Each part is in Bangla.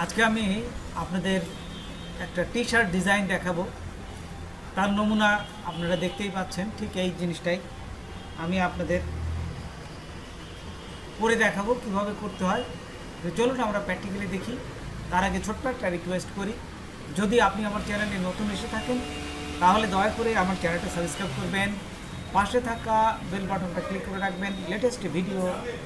আজকে আমি আপনাদের একটা টি শার্ট ডিজাইন দেখাবো। তার নমুনা আপনারা দেখতেই পাচ্ছেন, ঠিক এই জিনিসটাই আমি আপনাদের করে দেখাবো কিভাবে করতে হয়। তো চলুন আমরা প্র্যাকটিক্যালি দেখি। তার আগে ছোট্ট একটা রিকোয়েস্ট করি, যদি আপনি আমার চ্যানেলে নতুন এসে থাকেন তাহলে দয়া করে আমার চ্যানেলটা সাবস্ক্রাইব করবেন, পাশে থাকা বেল বাটনটা ক্লিক করে রাখবেন লেটেস্ট ভিডিও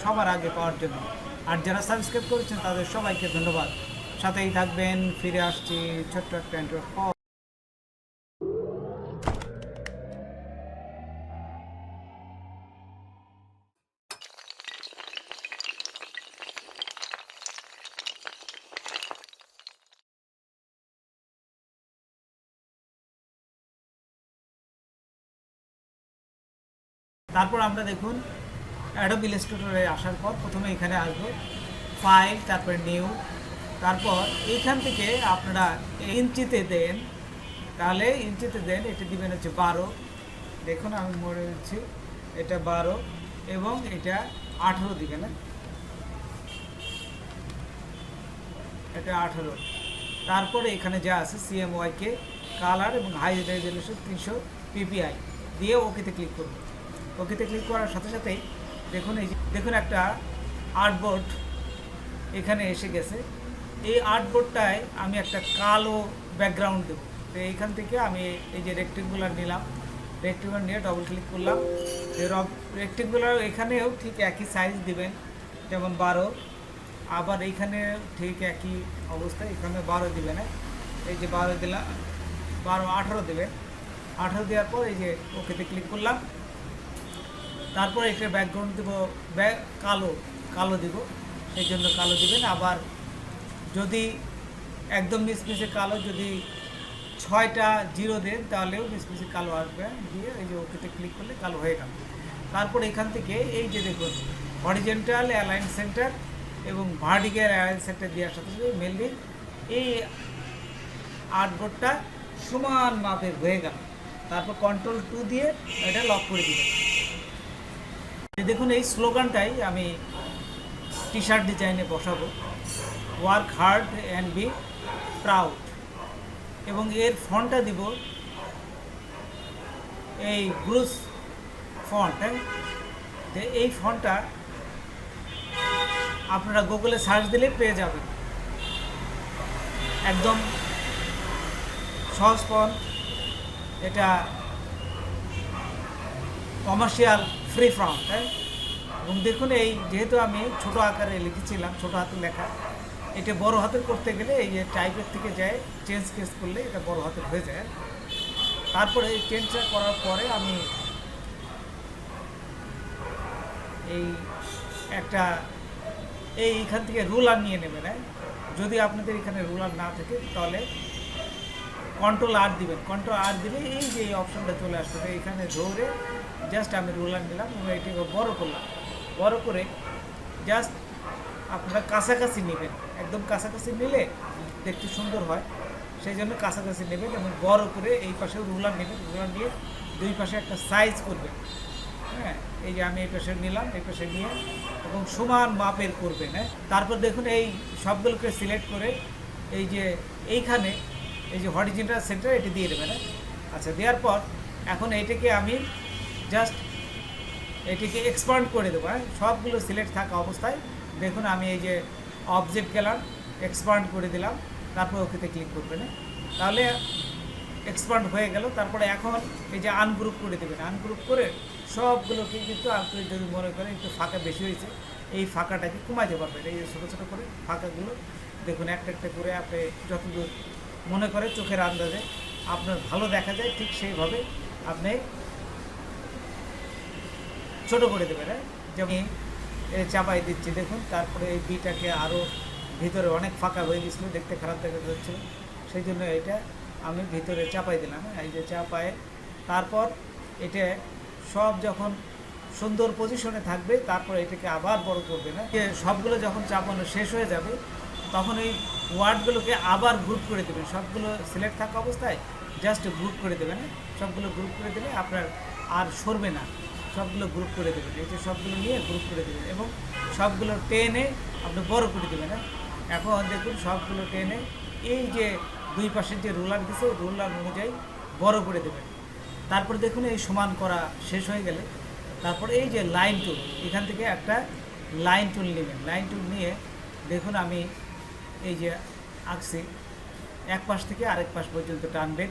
সবার আগে পাওয়ার জন্য। আর যারা সাবস্ক্রাইব করেছেন তাদের সবাইকে ধন্যবাদ। সাথেই থাকবেন, ফিরে আসছি ছোট্ট একটা ইন্টারভিউ পর। তারপর আমরা দেখুন অ্যাডোব ইলাস্ট্রেটরে আসার পর প্রথমে এখানে আসবো ফাইল, তারপরে নিউ, তারপর এইখান থেকে আপনারা ইঞ্চিতে দেন, তাহলে ইঞ্চিতে দেন, এটা দিবেন হচ্ছে 12। দেখুন আমি মনে হচ্ছে এটা 12 এবং এটা 18 দিবেন, এটা 18। তারপরে এখানে যা আছে সিএমওয়াইকে কালার এবং হাই রেজলিউশন 300 পিপিআই দিয়ে ওকেতে ক্লিক করব। ওকেতে ক্লিক করার সাথে সাথেই দেখুন এই যে দেখুন একটা আর্টবোর্ড এখানে এসে গেছে। এই আর্টবোর্ডটায় আমি একটা কালো ব্যাকগ্রাউন্ড দেবো। তো এইখান থেকে আমি এই যে রেক্টেঙ্গুলার নিলাম, রেক্টেঙ্গুলার নিয়ে ডবল ক্লিক করলাম। রেক্টেঙ্গুলার এখানেও ঠিক একই সাইজ দিবেন, যেমন 12। আবার এইখানে ঠিক একই অবস্থায় এখানে 12 দিবেন। এই যে 12 দিলাম, 12 18 দেবেন। 18 দেওয়ার পর এই যে ওকেতে ক্লিক করলাম। তারপর একটা ব্যাকগ্রাউন্ড দেবো, কালো দিব, সেই জন্য কালো দিবেন। আবার যদি একদম মিসমিসে কালো, যদি 6টা জিরো দেন তাহলেও মিসমিসে কালো আসবে, দিয়ে এই যে ওকেতে ক্লিক করলে কালো হয়ে গেল। তারপর এখান থেকে এই যে দেখুন হরিজেন্টাল অ্যালাইন সেন্টার এবং ভার্টিক্যাল অ্যালাইন সেন্টার দেওয়ার সাথে সাথে মেনলি এই আর্টবোর্ডটা সমান মাপের হয়ে গেল। তারপর কন্ট্রোল 2 দিয়ে এটা লক করে দিবেন। দেখুন এই স্লোগানটাই আমি টি শার্ট ডিজাইনে বসাবো, work hard and be proud. এবং এর ফন্টটা দিব এই ব্রুস ফন্ট। এই ফন্টটা আপনারা গুগলে সার্চ দিলে পেয়ে যাবেন, একদম সহজ ফন্ট। এটা কমার্শিয়াল ফ্রি ফন্ট। এবং দেখুন এই যেহেতু আমি ছোট আকারে লিখেছিলাম, ছোট হাতের লেখা, এটা বড় হাতের করতে গেলে এই যে টাইপের থেকে যায় চেঞ্জ কেস করলে এটা বড় হাতের হয়ে যায়। তারপরে এই চেঞ্জটা করার পরে আমি এই একটা এইখান থেকে রুলার নিয়ে নেবেন। যদি আপনাদের এখানে রুলার না থাকে তাহলে কন্ট্রোল আর দিবেন। কন্ট্রোল আর দিলে এই যে এই অপশনটা চলে আসবে, এখানে ধরে জাস্ট আমি রুলার নিলাম এবং এটিকে বড় করলাম। বড় করে জাস্ট আপনারা কাছাকাছি নেবেন, একদম কাছাকাছি নিলে দেখতে সুন্দর হয়, সেই জন্য কাছাকাছি নেবেন এবং বড় করে এই পাশে রুলার নেবেন। রুলার নিয়ে দুই পাশে একটা সাইজ করবেন। হ্যাঁ, এই যে আমি এই পাশে নিলাম, এই পাশে নিয়ে এবং সমান মাপের করবেন। তারপর দেখুন এই সবগুলোকে সিলেক্ট করে এই যে এইখানে এই যে হরিজেন্টাল সেন্টার এটি দিয়ে দেবেন। আচ্ছা, দেওয়ার পর এখন এইটাকে আমি জাস্ট এটিকে এক্সপান্ড করে দেবো। সবগুলো সিলেক্ট থাকা অবস্থায় দেখুন আমি এই যে অবজেক্ট গেলাম, এক্সপান্ড করে দিলাম, তারপর ওকেতে ক্লিক করবেন। তাহলে এক্সপান্ড হয়ে গেল। তারপরে এখন এই যে আনগ্রুপ করে দেবেন। আনগ্রুপ করে সবগুলোকে কিন্তু আপনি যদি মনে করেন একটু ফাঁকা বেশি হয়েছে, এই ফাঁকাটাকে কমাইতে পারবেন। এই যে ছোটো ছোটো করে ফাঁকাগুলো দেখুন একটা একটা করে আপনি যতদূর মনে করে চোখের আন্দাজে আপনার ভালো দেখা যায় ঠিক সেইভাবে আপনি ছোট করে দেবেন। যেমন চাপাই দিচ্ছি দেখুন। তারপরে এই বিটাকে আরও ভিতরে অনেক ফাঁকা হয়ে গেছিলো, দেখতে খারাপ দেখা যাচ্ছিলো, সেই জন্য এটা আমি ভিতরে চাপাই দিলাম। এই যে চাপায় তারপর এটা সব যখন সুন্দর পজিশনে থাকবে তারপর এটাকে আবার বড় করবে না। সবগুলো যখন চাপানো শেষ হয়ে যাবে তখন এই ওয়ার্ডগুলোকে আবার গ্রুপ করে দেবেন। সবগুলো সিলেক্ট থাকা অবস্থায় জাস্ট গ্রুপ করে দেবেন। সবগুলো গ্রুপ করে দিলে আপনার আর সরবে না। সবগুলো গ্রুপ করে দেবেন, এই যে সবগুলো নিয়ে গ্রুপ করে দেবেন এবং সবগুলো টেনে আপনি বড় করে দেবেন। এখন দেখুন সবগুলো টেনে এই যে দুই পাশের যে রুলার দিছে রুলার অনুযায়ী বড় করে দেবেন। তারপর দেখুন এই সমান করা শেষ হয়ে গেলে তারপর এই যে লাইন টুল, এখান থেকে একটা লাইন টুল নেবেন। লাইন টুল নিয়ে দেখুন আমি এই যে আঁকছি, এক পাশ থেকে আরেক পাশ পর্যন্ত টানবেন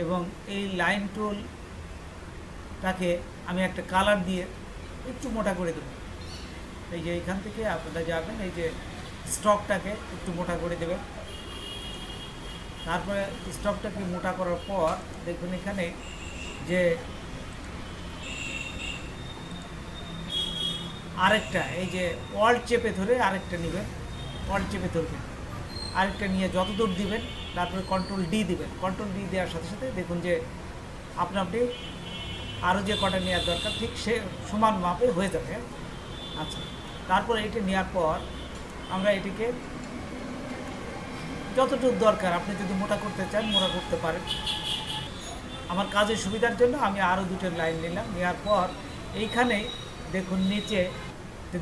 এবং এই লাইন টুলটাকে আমি একটা কালার দিয়ে একটু মোটা করে দেবো। এই যে এইখান থেকে আপনারা যাবেন, এই যে স্টকটাকে একটু মোটা করে দেবেন। তারপরে স্টকটাকে মোটা করার পর দেখুন এখানে যে আরেকটা এই যে অল্ট চেপে ধরে আরেকটা নেবেন, অল্ট চেপে ধরবেন, আরেকটা নিয়ে যত দূর দিবেন তারপরে কন্ট্রোল ডি দিবেন। কন্ট্রোল ডি দেওয়ার সাথে সাথে দেখুন যে আপনি আরও যে কটা নেওয়ার দরকার ঠিক সে সমান মাপে হয়ে যাবে। আচ্ছা, তারপরে এটা নেওয়ার পর আমরা এটিকে যতটুকু দরকার আপনি যদি মোটা করতে চান মোটা করতে পারেন। আমার কাজের সুবিধার জন্য আমি আরও দুটো লাইন নিলাম। নেওয়ার পর এইখানে দেখুন নিচে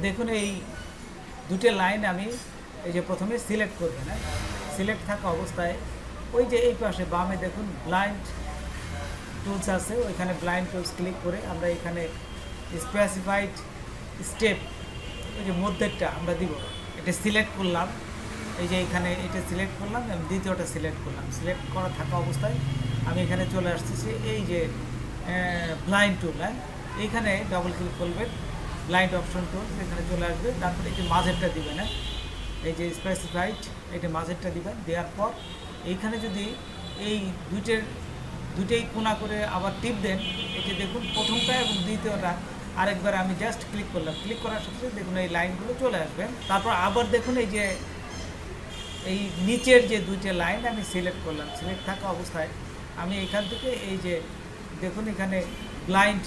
দেখুন এই দুটো লাইন আমি এই যে প্রথমে সিলেক্ট করবেন। হ্যাঁ, সিলেক্ট থাকা অবস্থায় ওই যে এই পাশে বামে দেখুন ব্লাইন্ড টুলস আছে, ওইখানে ব্লাইন্ড টুলস ক্লিক করে আমরা এখানে স্পেসিফাইড স্টেপ ওই যে মধ্যেরটা আমরা দিব, এটা সিলেক্ট করলাম। এই যে এখানে এটা সিলেক্ট করলাম এবং দ্বিতীয়টা সিলেক্ট করলাম। সিলেক্ট করা থাকা অবস্থায় আমি এখানে চলে আসতেছি এই যে ব্লাইন্ড টুল। হ্যাঁ, এইখানে ডবল ক্লিক করবেন, ব্লাইন্ড অপশন টুল এখানে চলে আসবে। তারপরে এই যে মাঝেরটা দিবেন, হ্যাঁ এই যে স্পেসিফাইড এটা মাঝেরটা দিবেন। দেওয়ার পর এইখানে যদি এই দুইটাই কোণা করে আবার টিপ দেন, এই যে দেখুন প্রথমটা এবং দ্বিতীয়টা আরেকবার আমি জাস্ট ক্লিক করলাম। ক্লিক করার সাথে সাথে দেখুন এই লাইনগুলো চলে আসবে। তারপর আবার দেখুন এই যে এই নিচের যে দুইটা লাইন আমি সিলেক্ট করলাম। সিলেক্ট থাকা অবস্থায় আমি এখান থেকে এই যে দেখুন এখানে ব্লাইন্ড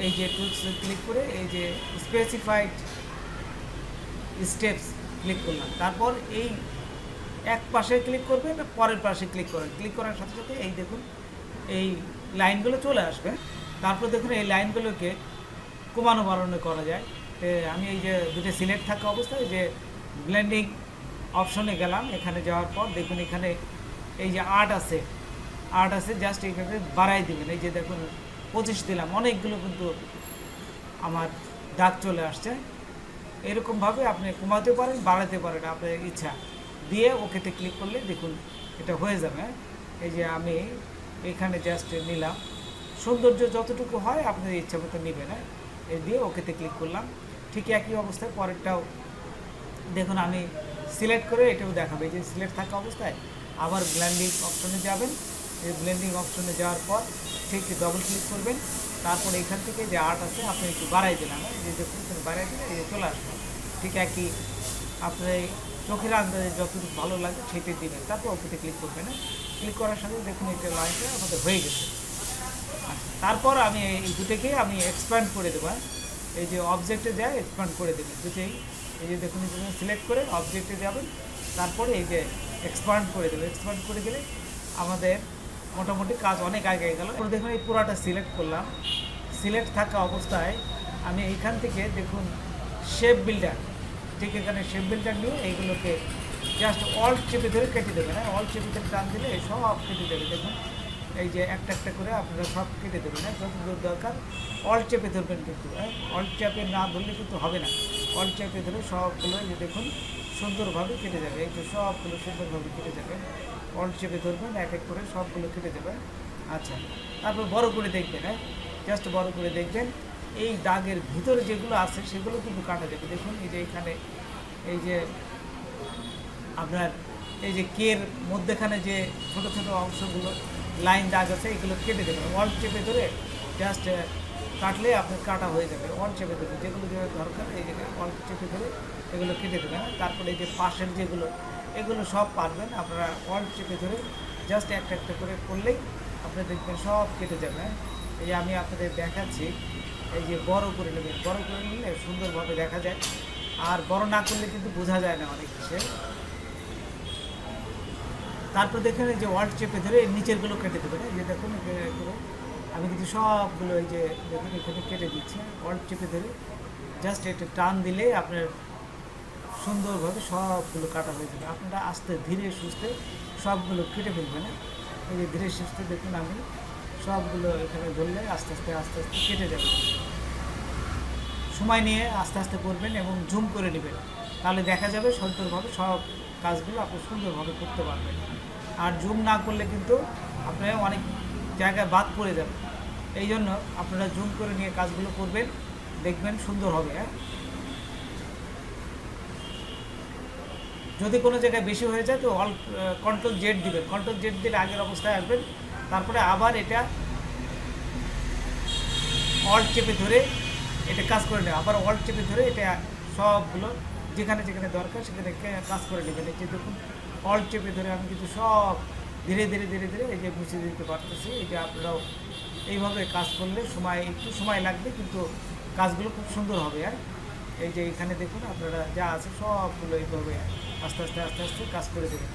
এই যে টুলস ক্লিক করে এই যে স্পেসিফাইড স্টেপস ক্লিক করলাম। তারপর এই এক পাশে ক্লিক করবেন, পরের পাশে ক্লিক করবেন। ক্লিক করার সাথে সাথে এই দেখুন এই লাইনগুলো চলে আসবে। তারপর দেখুন এই লাইনগুলোকে কমানো বাড়ানো করা যায়। আমি এই যে দুটো সিলেক্ট থাকা অবস্থায় যে ব্লেন্ডিং অপশনে গেলাম। এখানে যাওয়ার পর দেখুন এখানে এই যে আর্ট আছে জাস্ট এইভাবে বাড়াই দেবেন। এই যে দেখুন 25 দিলাম, অনেকগুলো কিন্তু আমার দাগ চলে আসছে। এরকমভাবে আপনি কমাতে পারেন, বাড়াতে পারেন আপনার ইচ্ছা দিয়ে ওকেতে ক্লিক করলে দেখুন এটা হয়ে যাবে। এই যে আমি এখানে জাস্ট নিলাম, সৌন্দর্য যতটুকু হয় আপনার ইচ্ছা মতো নেবেন। হ্যাঁ, এই দিয়ে ওকেতে ক্লিক করলাম। ঠিক একই অবস্থায় পরেরটাও দেখুন আমি সিলেক্ট করে এটাও দেখাবে। এই যে সিলেক্ট থাকা অবস্থায় আবার ব্লেন্ডিং অপশনে যাবেন। এই ব্লেন্ডিং অপশনে যাওয়ার পর ঠিক ডবল ক্লিক করবেন। তারপর এখান থেকে যে আর্ট আছে আপনি একটু বাড়াই দিলাম, যে দেখুন বাড়াই দিলে এই চলে আসবে। ঠিক একই আপনার চোখের আন্দাজে যতটুকু ভালো লাগে সেটাই দিবেন। তারপর ওকে ক্লিক করবেন। ক্লিক করার সাথে দেখুন এটা লাইনটা আমাদের হয়ে গেছে। তারপর আমি এই দুটোকে আমি এক্সপ্যান্ড করে দেবো। এই যে অবজেক্টে যায় এক্সপ্যান্ড করে দেবেন দুটোই। এই যে দেখুন সিলেক্ট করে অবজেক্টে যাবেন, তারপরে এই যে এক্সপ্যান্ড করে দেবেন। এক্সপ্যান্ড করে গেলে আমাদের মোটামুটি কাজ অনেক আগে গেল। দেখুন এই পুরাটা সিলেক্ট করলাম। সিলেক্ট থাকা অবস্থায় আমি এইখান থেকে দেখুন শেপ বিল্ডার, ঠিক এখানে শেপ বিল্ডার নিয়ে এইগুলোকে জাস্ট অল্ট চেপে ধরে কেটে দেবেন। হ্যাঁ, অল্ট চেপে ধরে টান দিলে সব কেটে দেবে। দেখুন এই যে একটা একটা করে আপনারা সব কেটে দেবেন। হ্যাঁ, যতদূর দরকার অল্ট চেপে ধরবেন কিন্তু। হ্যাঁ, অল্ট চেপে না ধরলে কিন্তু হবে না। অল্ট চেপে ধরে সবগুলো যে দেখুন সুন্দরভাবে কেটে যাবে। এই যে সবগুলো সুন্দরভাবে কেটে যাবে। অল্ট চেপে ধরবেন, এক এক করে সবগুলো কেটে যাবে। আচ্ছা, তারপর বড় করে দেখবেন। হ্যাঁ, জাস্ট বড় করে দেখবেন। এই দাগের ভিতরে যেগুলো আছে সেগুলো কিন্তু কাটা যাবে। দেখুন এই যে এখানে এই যে আপনার এই যে কের মধ্যেখানে যে ছোট ছোট অংশগুলো লাইন দাগ আছে এগুলো কেটে দেবেন। অল্ট চেপে ধরে জাস্ট কাটলে আপনার কাটা হয়ে যাবে। অল্ট চেপে ধরে যেগুলো দরকার এই যে অল্ট চেপে ধরে এগুলো কেটে দেবেন। তারপরে এই যে পাশের যেগুলো এগুলো সব পারবেন আপনারা অল্ট চেপে ধরে জাস্ট একটা একটা করে করলেই আপনি দেখবেন সব কেটে যাবে। এই যে আমি আপনাদের দেখাচ্ছি, এই যে বড় করে নেবেন। বড় করে নিলে সুন্দরভাবে দেখা যায়, আর বড় না করলে কিন্তু বোঝা যায় না অনেক কিছু। তারপর দেখেন এই যে অল্ট চেপে ধরে নিচেরগুলো কেটে দেবেন। এই যে দেখুন আমি কিন্তু সবগুলো এই যে দেখুন এখানে কেটে দিচ্ছি। অল্ট চেপে ধরে জাস্ট এটা টান দিলে আপনার সুন্দরভাবে সবগুলো কাটা হয়ে যাবে। আপনারা আস্তে ধীরে সুস্থে সবগুলো কেটে ফেলবেন। এই যে ধীরে সুস্থে দেখুন আমি সবগুলো এখানে ধরলে আস্তে আস্তে আস্তে আস্তে কেটে যাবে। সময় নিয়ে আস্তে আস্তে করবেন এবং জুম করে নেবেন, তাহলে দেখা যাবে সুন্দরভাবে সব কাজগুলো আপনি সুন্দরভাবে করতে পারবেন। আর জুম না করলে কিন্তু আপনার অনেক জায়গায় বাদ পড়ে যাবে। এই জন্য আপনারা জুম করে নিয়ে কাজগুলো করবেন, দেখবেন সুন্দর হবে। যদি কোনো জায়গায় বেশি হয়ে যায় তো কন্ট্রোল জেড দিবেন, কন্ট্রোল জেড দিলে আগের অবস্থায় আসবেন। তারপরে আবার এটা অল্ট চেপে ধরে এটা কাজ করে নেবে, আবার অল্ট চেপে ধরে এটা সবগুলো যেখানে যেখানে দরকার সেখানে কাজ করে নেবেন। এই যে দেখুন অল্ট চেপে ধরে আমি কিন্তু সব ধীরে ধীরে ধীরে ধীরে এই যে মুছে দিতে পারতেছি। এই যে আপনারাও এইভাবে কাজ করলে একটু সময় লাগবে, কিন্তু কাজগুলো খুব সুন্দর হবে। এই যে এখানে দেখুন আপনারা যা আছে সবগুলো এইভাবে আস্তে আস্তে আস্তে আস্তে কাজ করে দেবেন।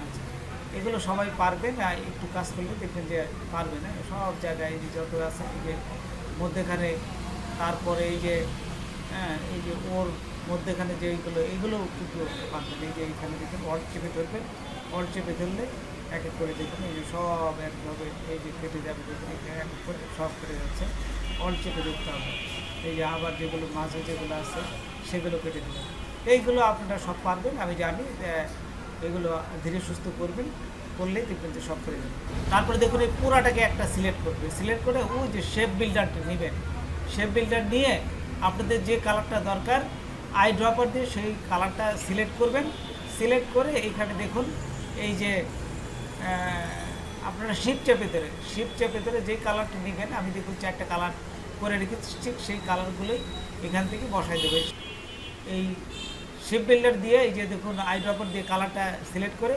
আচ্ছা, এগুলো সবাই পারবেন, একটু কাজ করলে দেখবেন যে পারবেন। সব জায়গায় এই যে যত আছে এই যে মধ্যেখানে, তারপরে এই যে ওর মধ্যেখানে যে এইগুলো কিন্তু পারবেন। এই যে এইখানে দেখুন অল্ট চেপে ধরবেন, অল্ট চেপে ধরলে এক এক করে দেখুন এই যে সব একভাবে এই যে কেটে যাবে। দেখুন এক এক করে সব কেটে যাচ্ছে, অল্ট চেপে ধরতে হবে। এই যে আবার যেগুলো মাঝে যেগুলো আছে সেগুলো কেটে দেবেন। এইগুলো আপনারা সব পারবেন, আমি জানি। এগুলো ধীরে সুস্থ করলেই দেখবেন যে সব করে দেবেন। তারপরে দেখুন এই পুরাটাকে একটা সিলেক্ট করবে, সিলেক্ট করে ওই যে শেপ বিল্ডারটা নেবেন। শেপ বিল্ডার নিয়ে আপনাদের যে কালারটা দরকার আই ড্রপার দিয়ে সেই কালারটা সিলেক্ট করবেন। সিলেক্ট করে এইখানে দেখুন এই যে আপনারা শিফট চেপে ধরে যেই কালারটা নেবেন, আমি দেখুন 4টা কালার করে রেখেছি, ঠিক সেই কালারগুলোই এখান থেকে বসাই দেবে। এই শেপ বিল্ডার দিয়ে এই যে দেখুন আই ড্রপার দিয়ে কালারটা সিলেক্ট করে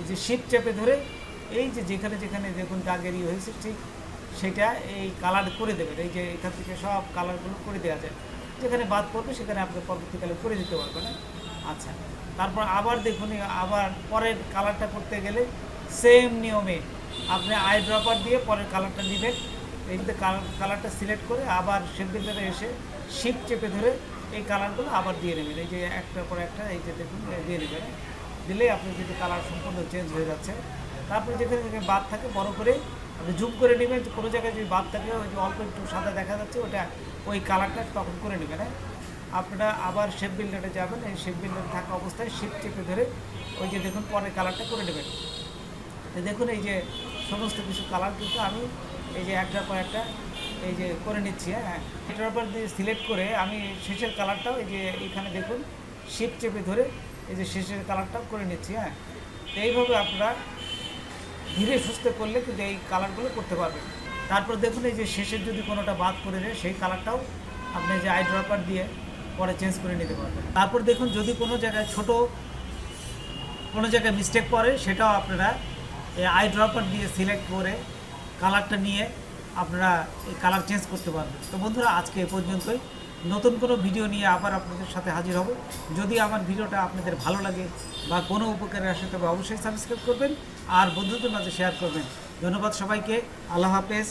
এই যে শিফট চেপে ধরে এই যে যেখানে যেখানে দেখুন দাগেরই হয়েছে ঠিক সেটা এই কালার করে দেবেন। এই যে এখান থেকে সব কালারগুলো করে দেওয়া যায়, যেখানে বাদ পড়বে সেখানে আপনি পরবর্তীকালে করে দিতে পারবেন। আচ্ছা, তারপর আবার দেখুন আবার পরের কালারটা করতে গেলে সেম নিয়মে আপনি আই ড্রপার দিয়ে পরের কালারটা নেবেন। এইটাতে কালারটা সিলেক্ট করে আবার শেপ বিল্ডারে এসে শিফট চেপে ধরে এই কালারগুলো আবার দিয়ে নেবেন। এই যে একটার পর একটা এই যে দেখুন দিয়ে নেবেন। দিলেই আপনি কিন্তু কালার সম্পূর্ণ চেঞ্জ হয়ে যাচ্ছে। তারপরে যেখানে যেখানে বাদ থাকে বড় করে আপনি জুম করে নেবেন। কোনো জায়গায় যদি বাদ থাকে ওই যে অল্প একটু সাদা দেখা যাচ্ছে ওটা ওই কালারটা তখন করে নেবেন। আপনারা আবার শেপ বিল্ডারে যাবেন, এই শেপ বিল্ডারে থাকা অবস্থায় শিফট চেপে ধরে ওই যে দেখুন পরের কালারটা করে নেবেন। তো দেখুন এই যে সমস্ত কিছু কালার কিন্তু আমি এই যে একটার পর একটা এই যে করে নিচ্ছি। এটার উপর দিয়ে সিলেক্ট করে আমি শেষের কালারটাও এই যে এখানে দেখুন শিফট চেপে ধরে এই যে শেষের কালারটাও করে নিচ্ছি। তো এইভাবে আপনারা ধীরে সুস্থে করলে কিন্তু এই কালারগুলো করতে পারবেন। তারপর দেখুন এই যে শেষের যদি কোনোটা বাদ করে দেয় সেই কালারটাও আপনি যে আই ড্রপার দিয়ে পরে চেঞ্জ করে নিতে পারবেন। তারপর দেখুন যদি কোনো জায়গায় কোনো জায়গায় মিস্টেক পড়ে সেটাও আপনারা এই আই ড্রপার দিয়ে সিলেক্ট করে কালারটা নিয়ে আপনারা এই কালার চেঞ্জ করতে পারবেন। তো বন্ধুরা আজকে এ পর্যন্তই। নতুন কোনো ভিডিও নিয়ে আবার আপনাদের সাথে হাজির হব। যদি আমার ভিডিওটা আপনাদের ভালো লাগে বা কোনো উপকারে আসে তবে অবশ্যই সাবস্ক্রাইব করবেন আর বন্ধুদের মাঝে শেয়ার করবেন। ধন্যবাদ সবাইকে। আল্লাহ হাফেজ।